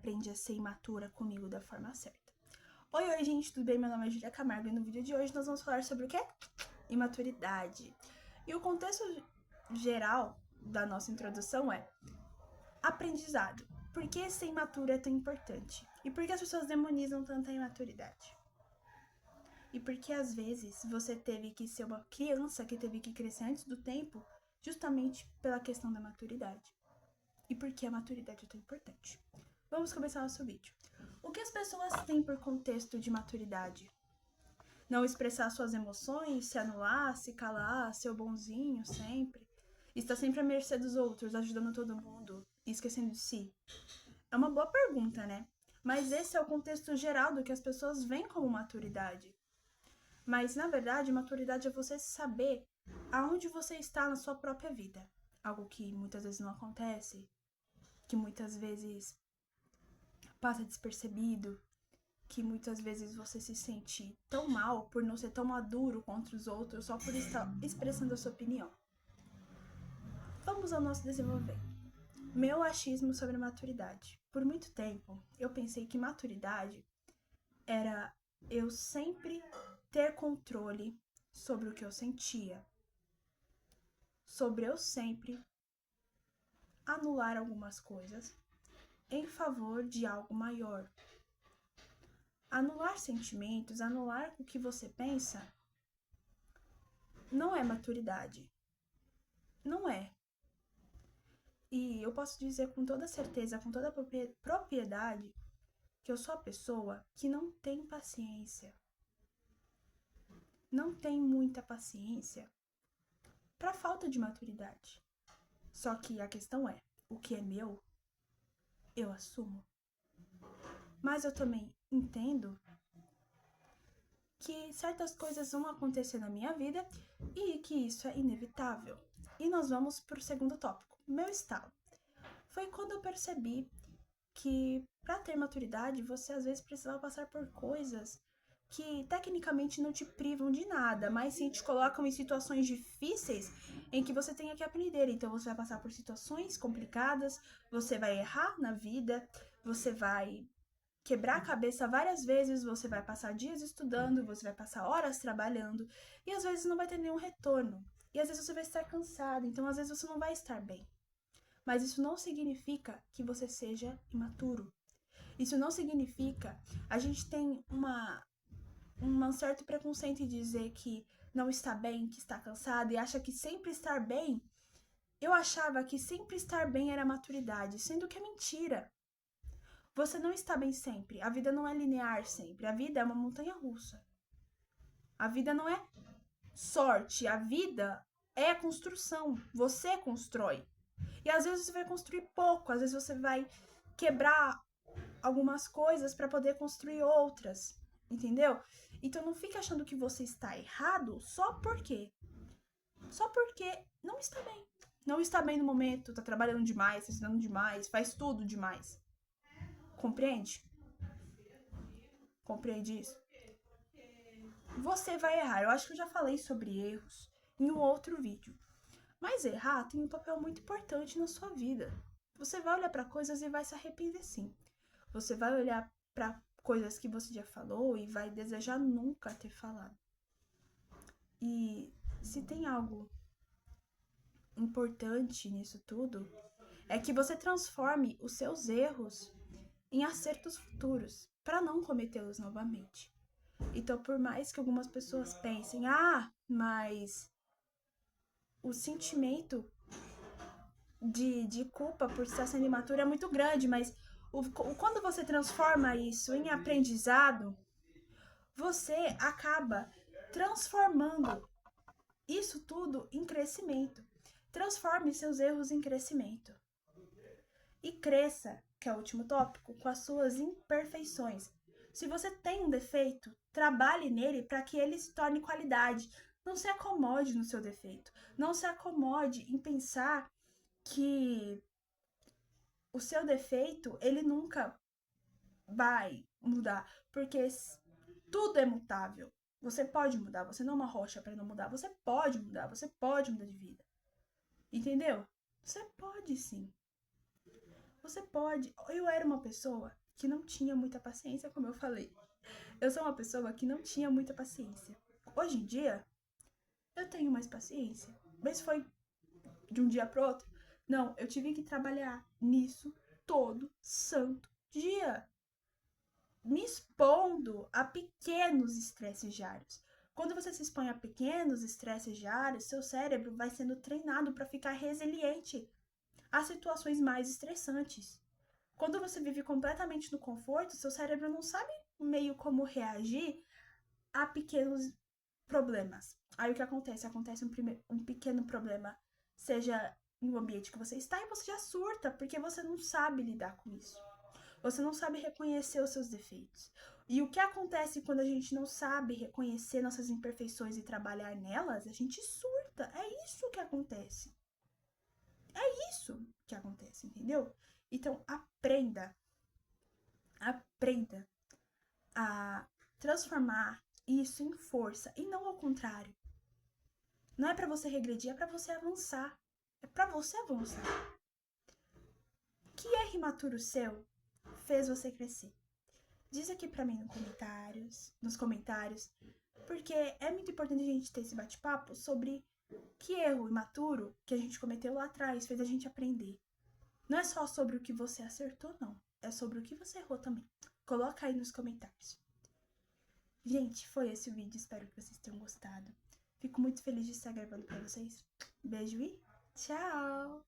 aprende a ser imatura comigo da forma certa. Oi, gente, tudo bem? Meu nome é Julia Camargo e no vídeo de hoje nós vamos falar sobre o quê? Imaturidade. E o contexto geral da nossa introdução é aprendizado. Por que ser imaturo é tão importante? E por que as pessoas demonizam tanta imaturidade? E por que às vezes você teve que ser uma criança que teve que crescer antes do tempo justamente pela questão da maturidade? E por que a maturidade é tão importante? Vamos começar nosso vídeo. O que as pessoas têm por contexto de maturidade? Não expressar suas emoções, se anular, se calar, ser o bonzinho sempre. Estar sempre à mercê dos outros, ajudando todo mundo e esquecendo de si. É uma boa pergunta, né? Mas esse é o contexto geral do que as pessoas veem como maturidade. Mas, na verdade, maturidade é você saber aonde você está na sua própria vida. Algo que muitas vezes não acontece, que muitas vezes passa despercebido, que muitas vezes você se sente tão mal por não ser tão maduro contra os outros só por estar expressando a sua opinião. Vamos ao nosso desenvolver. Meu achismo sobre maturidade. Por muito tempo, eu pensei que maturidade era eu sempre ter controle sobre o que eu sentia, sobre eu sempre anular algumas coisas em favor de algo maior. Anular sentimentos, anular o que você pensa, não é maturidade. Não é. E eu posso dizer com toda certeza, com toda propriedade, que eu sou a pessoa que não tem paciência. Não tem muita paciência para falta de maturidade. Só que a questão é, o que é meu, eu assumo. Mas eu também entendo que certas coisas vão acontecer na minha vida e que isso é inevitável. E nós vamos para o segundo tópico, meu estalo. Foi quando eu percebi que para ter maturidade você às vezes precisava passar por coisas que tecnicamente não te privam de nada, mas sim te colocam em situações difíceis em que você tenha que aprender. Então você vai passar por situações complicadas, você vai errar na vida, você vai quebrar a cabeça várias vezes, você vai passar dias estudando, você vai passar horas trabalhando e às vezes não vai ter nenhum retorno. E às vezes você vai estar cansado, então às vezes você não vai estar bem. Mas isso não significa que você seja imaturo. Isso não significa... A gente tem um certo preconceito em dizer que não está bem, que está cansado e acha que sempre estar bem... Eu achava que sempre estar bem era maturidade, sendo que é mentira. Você não está bem sempre. A vida não é linear sempre. A vida é uma montanha-russa. A vida não é sorte. A vida é construção. Você constrói. E às vezes você vai construir pouco. Às vezes você vai quebrar algumas coisas para poder construir outras. Entendeu? Então não fique achando que você está errado só porque não está bem. Não está bem no momento, tá trabalhando demais, tá estudando demais, faz tudo demais. Compreende? Compreende isso? Você vai errar. Eu acho que eu já falei sobre erros em um outro vídeo. Mas errar tem um papel muito importante na sua vida. Você vai olhar para coisas e vai se arrepender sim. Você vai olhar para coisas que você já falou e vai desejar nunca ter falado. E se tem algo importante nisso tudo, é que você transforme os seus erros em acertos futuros, para não cometê-los novamente. Então, por mais que algumas pessoas pensem, mas o sentimento de culpa por estar sendo imaturo é muito grande, mas quando você transforma isso em aprendizado, você acaba transformando isso tudo em crescimento. Transforme seus erros em crescimento. E cresça, que é o último tópico, com as suas imperfeições. Se você tem um defeito, trabalhe nele para que ele se torne qualidade. Não se acomode no seu defeito. Não se acomode em pensar que o seu defeito, ele nunca vai mudar, porque tudo é mutável. Você pode mudar, você não é uma rocha para não mudar. Você pode mudar de vida. Entendeu? Você pode sim. Você pode. Eu era uma pessoa que não tinha muita paciência, como eu falei. Eu sou uma pessoa que não tinha muita paciência. Hoje em dia, eu tenho mais paciência. Mas foi de um dia pro outro? Não, eu tive que trabalhar nisso todo santo dia, me expondo a pequenos estresses diários. Quando você se expõe a pequenos estresses diários, seu cérebro vai sendo treinado para ficar resiliente a situações mais estressantes. Quando você vive completamente no conforto, seu cérebro não sabe meio como reagir a pequenos problemas. Aí o que acontece? Acontece um pequeno problema, seja no ambiente que você está, e você já surta, porque você não sabe lidar com isso. Você não sabe reconhecer os seus defeitos. E o que acontece quando a gente não sabe reconhecer nossas imperfeições e trabalhar nelas? A gente surta. É isso que acontece. É isso que acontece, entendeu? Então, aprenda a transformar isso em força e não ao contrário. Não é para você regredir, é para você avançar. É para você avançar. Que erro imaturo seu fez você crescer? Diz aqui pra mim nos comentários, porque é muito importante a gente ter esse bate-papo sobre que erro imaturo que a gente cometeu lá atrás fez a gente aprender. Não é só sobre o que você acertou, não. É sobre o que você errou também. Coloca aí nos comentários. Gente, foi esse o vídeo. Espero que vocês tenham gostado. Fico muito feliz de estar gravando pra vocês. Beijo e tchau!